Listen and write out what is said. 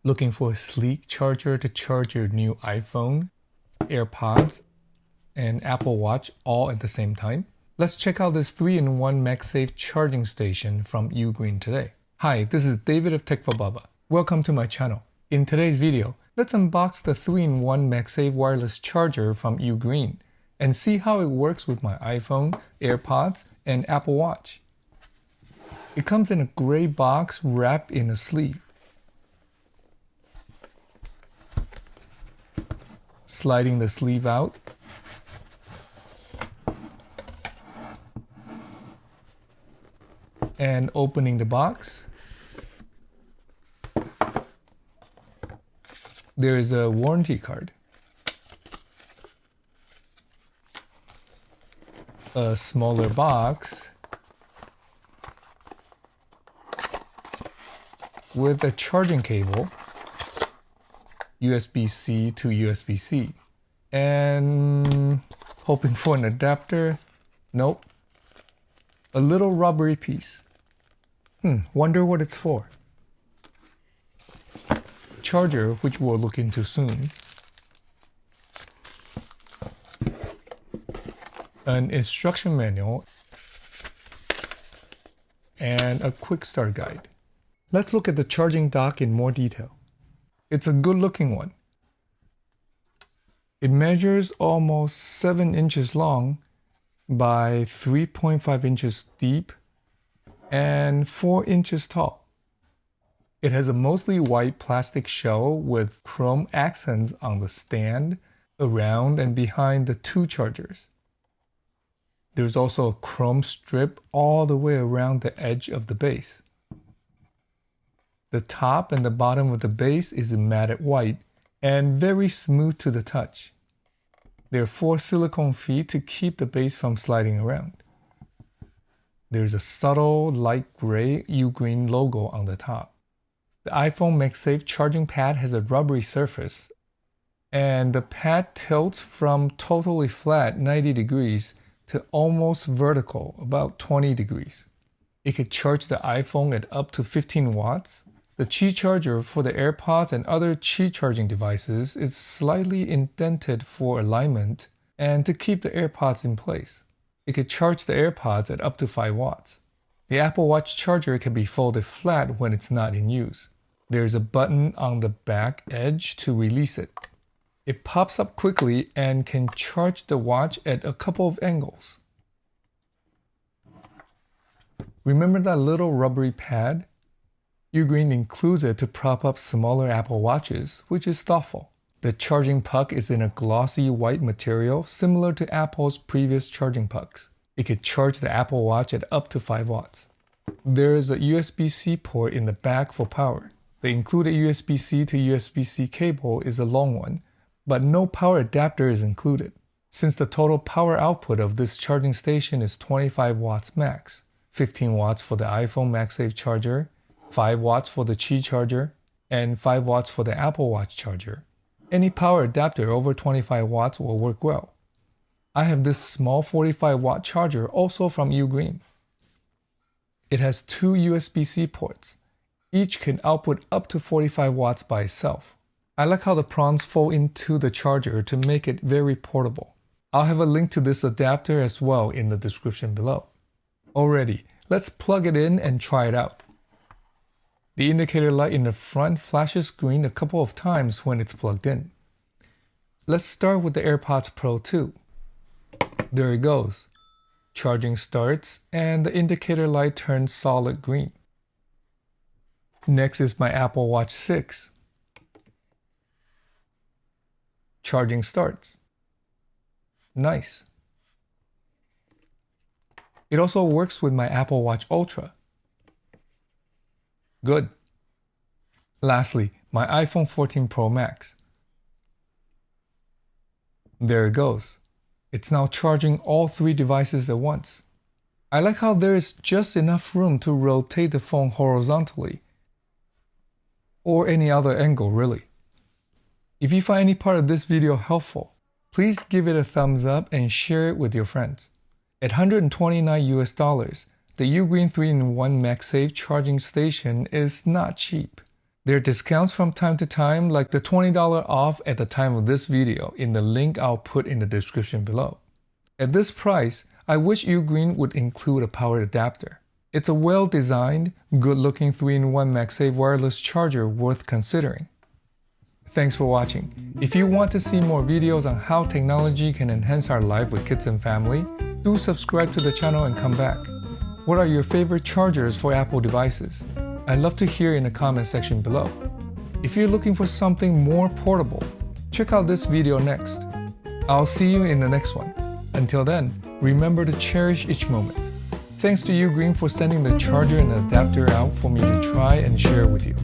Looking for a sleek charger to charge your new iPhone, AirPods, and Apple Watch all at the same time? Let's check out this 3-in-1 MagSafe charging station from UGreen today. Hi, this is David of Tech for Baba. Welcome to my channel. In today's video, let's unbox the 3-in-1 MagSafe wireless charger from UGreen and see how it works with my iPhone, AirPods, and Apple Watch. It comes in a gray box wrapped in a sleeve. Sliding the sleeve out, and opening the box, there is a warranty card, a smaller box with a charging cable, USB-C to USB-C, and hoping for an adapter. Nope. A little rubbery piece. Wonder what it's for. Charger, which we'll look into soon. An instruction manual and a quick start guide. Let's look at the charging dock in more detail. It's a good looking one. It measures almost 7 inches long by 3.5 inches deep and 4 inches tall. It has a mostly white plastic shell with chrome accents on the stand, around and behind the two chargers. There's also a chrome strip all the way around the edge of the base. The top and the bottom of the base is matted white and very smooth to the touch. There are 4 silicone feet to keep the base from sliding around. There's a subtle light gray UGreen logo on the top. The iPhone MagSafe charging pad has a rubbery surface, and the pad tilts from totally flat 90 degrees to almost vertical, about 20 degrees. It can charge the iPhone at up to 15 watts. The Qi charger for the AirPods and other Qi charging devices is slightly indented for alignment and to keep the AirPods in place. It can charge the AirPods at up to 5 watts. The Apple Watch charger can be folded flat when it's not in use. There's a button on the back edge to release it. It pops up quickly and can charge the watch at a couple of angles. Remember that little rubbery pad? UGreen includes it to prop up smaller Apple Watches, which is thoughtful. The charging puck is in a glossy white material similar to Apple's previous charging pucks. It can charge the Apple Watch at up to 5 watts. There is a USB-C port in the back for power. The included USB-C to USB-C cable is a long one, but no power adapter is included. Since the total power output of this charging station is 25 watts max, 15 watts for the iPhone MagSafe charger, 5 watts for the Qi charger, and 5 watts for the Apple Watch charger. Any power adapter over 25 watts will work well. I have this small 45 watt charger also from UGreen. It has 2 USB-C ports. Each can output up to 45 watts by itself. I like how the prongs fold into the charger to make it very portable. I'll have a link to this adapter as well in the description below. Alrighty, let's plug it in and try it out. The indicator light in the front flashes green a couple of times when it's plugged in. Let's start with the AirPods Pro 2. There it goes. Charging starts and the indicator light turns solid green. Next is my Apple Watch 6. Charging starts. Nice. It also works with my Apple Watch Ultra. Good. Lastly, my iPhone 14 Pro Max. There it goes. It's now charging all 3 devices at once. I like how there is just enough room to rotate the phone horizontally, or any other angle really. If you find any part of this video helpful, please give it a thumbs up and share it with your friends. At $129 US, the UGreen 3-in-1 MagSafe charging station is not cheap. There are discounts from time to time, like the $20 off at the time of this video in the link I'll put in the description below. At this price, I wish UGreen would include a power adapter. It's a well-designed, good-looking 3-in-1 MagSafe wireless charger worth considering. Thanks for watching. If you want to see more videos on how technology can enhance our life with kids and family, do subscribe to the channel and come back. What are your favorite chargers for Apple devices? I'd love to hear in the comment section below. If you're looking for something more portable, check out this video next. I'll see you in the next one. Until then, remember to cherish each moment. Thanks to UGreen for sending the charger and adapter out for me to try and share with you.